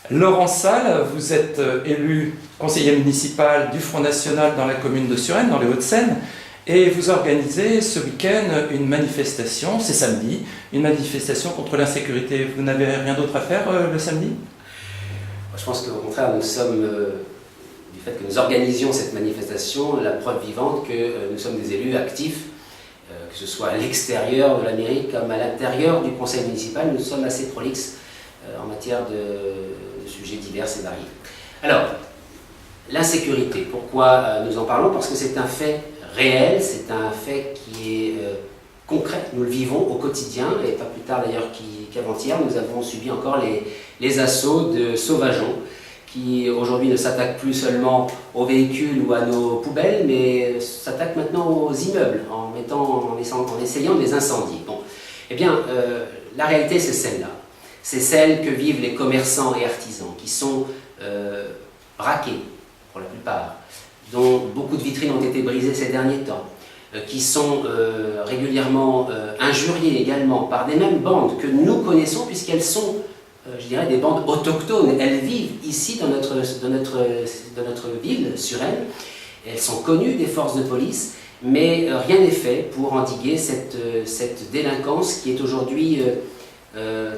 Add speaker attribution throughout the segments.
Speaker 1: Laurent Salle, vous êtes élu conseiller municipal du Front National dans la commune de Suresnes, dans les Hauts-de-Seine, et vous organisez ce week-end une manifestation, c'est samedi, une manifestation contre l'insécurité. Vous n'avez rien d'autre à faire le samedi?
Speaker 2: Je pense qu'au contraire, nous sommes, du fait que nous organisions cette manifestation, la preuve vivante que nous sommes des élus actifs, que ce soit à l'extérieur de la mairie comme à l'intérieur du conseil municipal. Nous sommes assez prolixes en matière de sujets divers et variés. Alors, l'insécurité, pourquoi nous en parlons? Parce que c'est un fait réel, c'est un fait qui est concret, nous le vivons au quotidien, et pas plus tard d'ailleurs qu'avant-hier, nous avons subi encore les assauts de sauvageons qui aujourd'hui ne s'attaquent plus seulement aux véhicules ou à nos poubelles, mais s'attaquent maintenant aux immeubles en essayant de les incendier. Bon. Eh bien, la réalité c'est celle-là. C'est celle que vivent les commerçants et artisans qui sont braqués pour la plupart, dont beaucoup de vitrines ont été brisées ces derniers temps, qui sont régulièrement injuriés également par des mêmes bandes que nous connaissons puisqu'elles sont, je dirais, des bandes autochtones. Elles vivent ici dans notre ville, Suresnes. Elles sont connues des forces de police, mais rien n'est fait pour endiguer cette délinquance qui est aujourd'hui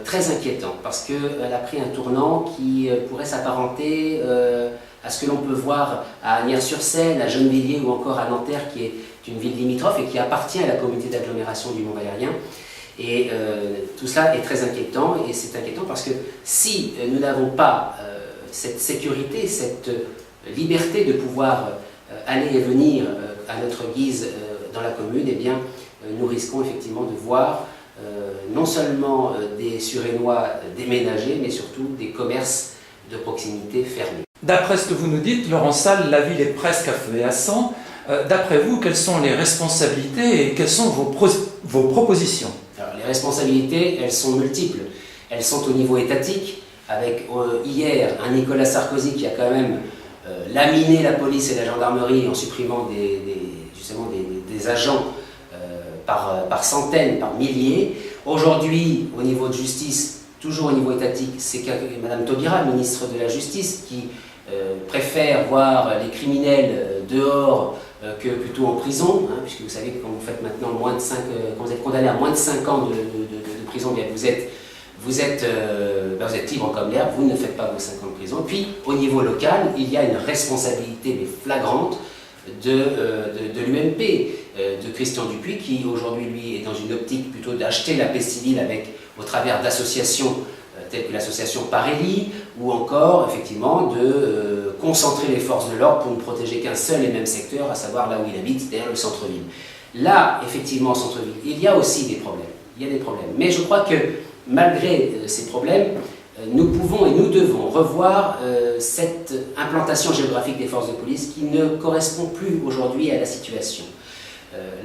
Speaker 2: très inquiétante parce qu'elle a pris un tournant qui pourrait s'apparenter à ce que l'on peut voir à Agnières-sur-Seine, à Gennevilliers ou encore à Nanterre, qui est une ville limitrophe et qui appartient à la communauté d'agglomération du Mont-Valérien. Et tout cela est très inquiétant, et c'est inquiétant parce que si nous n'avons pas cette sécurité, cette liberté de pouvoir aller et venir à notre guise dans la commune, eh bien, nous risquons effectivement de voir non seulement des Suresnois déménager, mais surtout des commerces de proximité fermés.
Speaker 1: D'après ce que vous nous dites, Laurent Salle, la ville est presque à feu et à sang. D'après vous, quelles sont les responsabilités et quelles sont vos propositions?
Speaker 2: Alors, les responsabilités, elles sont multiples. Elles sont au niveau étatique, avec hier un Nicolas Sarkozy qui a quand même laminé la police et la gendarmerie en supprimant des agents par centaines, par milliers. Aujourd'hui, au niveau de justice, toujours au niveau étatique, c'est Mme Taubira, ministre de la Justice, qui préfère voir les criminels dehors que plutôt en prison, hein, puisque vous savez que quand vous faites maintenant quand vous êtes condamné à moins de 5 ans de prison, bien vous êtes libre comme l'air, vous ne faites pas vos 5 ans de prison. Puis au niveau local, il y a une responsabilité mais flagrante de l'UMP, de Christian Dupuis, qui aujourd'hui lui est dans une optique plutôt d'acheter la paix civile au travers d'associations telles que l'association Paréli, ou encore effectivement de concentrer les forces de l'ordre pour ne protéger qu'un seul et même secteur, à savoir là où il habite, c'est-à-dire le centre-ville. Là, effectivement, au centre-ville, il y a aussi des problèmes. Il y a des problèmes. Mais je crois que malgré ces problèmes, nous pouvons et nous devons revoir cette implantation géographique des forces de police qui ne correspond plus aujourd'hui à la situation.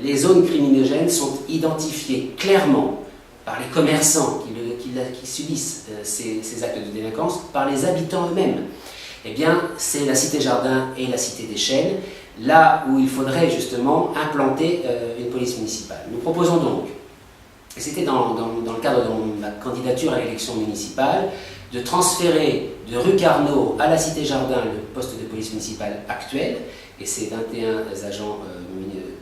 Speaker 2: Les zones criminogènes sont identifiées clairement par les commerçants qui subissent ces actes de délinquance, par les habitants eux-mêmes. Eh bien, c'est la cité Jardin et la cité des Chênes, là où il faudrait justement implanter une police municipale. Nous proposons donc, et c'était dans le cadre de ma candidature à l'élection municipale, de transférer de rue Carnot à la cité Jardin le poste de police municipale actuel, et c'est 21 agents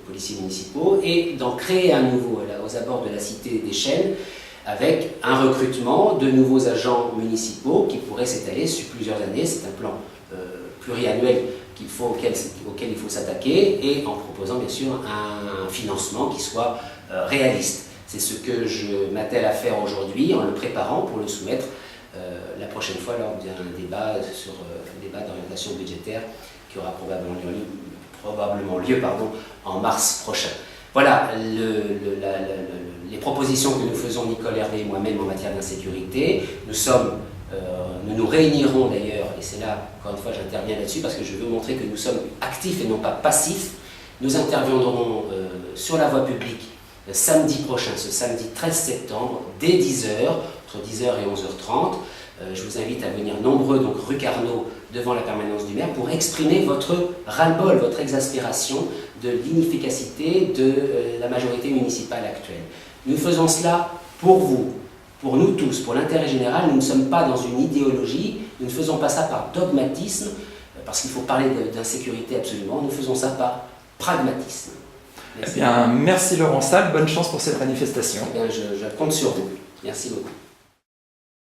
Speaker 2: policiers municipaux, et d'en créer un nouveau aux abords de la cité des Chênes, avec un recrutement de nouveaux agents municipaux qui pourrait s'étaler sur plusieurs années. C'est un plan pluriannuel auquel il faut s'attaquer, et en proposant bien sûr un financement qui soit réaliste. C'est ce que je m'attelle à faire aujourd'hui en le préparant pour le soumettre la prochaine fois lors d'un débat sur le débat d'orientation budgétaire qui aura probablement lieu en mars prochain. Voilà les propositions que nous faisons, Nicole Hervé et moi-même, en matière d'insécurité. Nous nous réunirons d'ailleurs, et c'est là, encore une fois, j'interviens là-dessus parce que je veux montrer que nous sommes actifs et non pas passifs. Nous interviendrons sur la voie publique samedi prochain, ce samedi 13 septembre, dès 10h, entre 10h et 11h30. Je vous invite à venir nombreux, donc rue Carnot, devant la permanence du maire, pour exprimer votre ras-le-bol, votre exaspération de l'inefficacité de la majorité municipale actuelle. Nous faisons cela pour vous, pour nous tous, pour l'intérêt général. Nous ne sommes pas dans une idéologie, nous ne faisons pas ça par dogmatisme, parce qu'il faut parler d'insécurité absolument, nous faisons ça par pragmatisme.
Speaker 1: Eh bien, merci Laurent Salle, bonne chance pour cette manifestation.
Speaker 2: Eh bien, je compte sur vous. Merci beaucoup.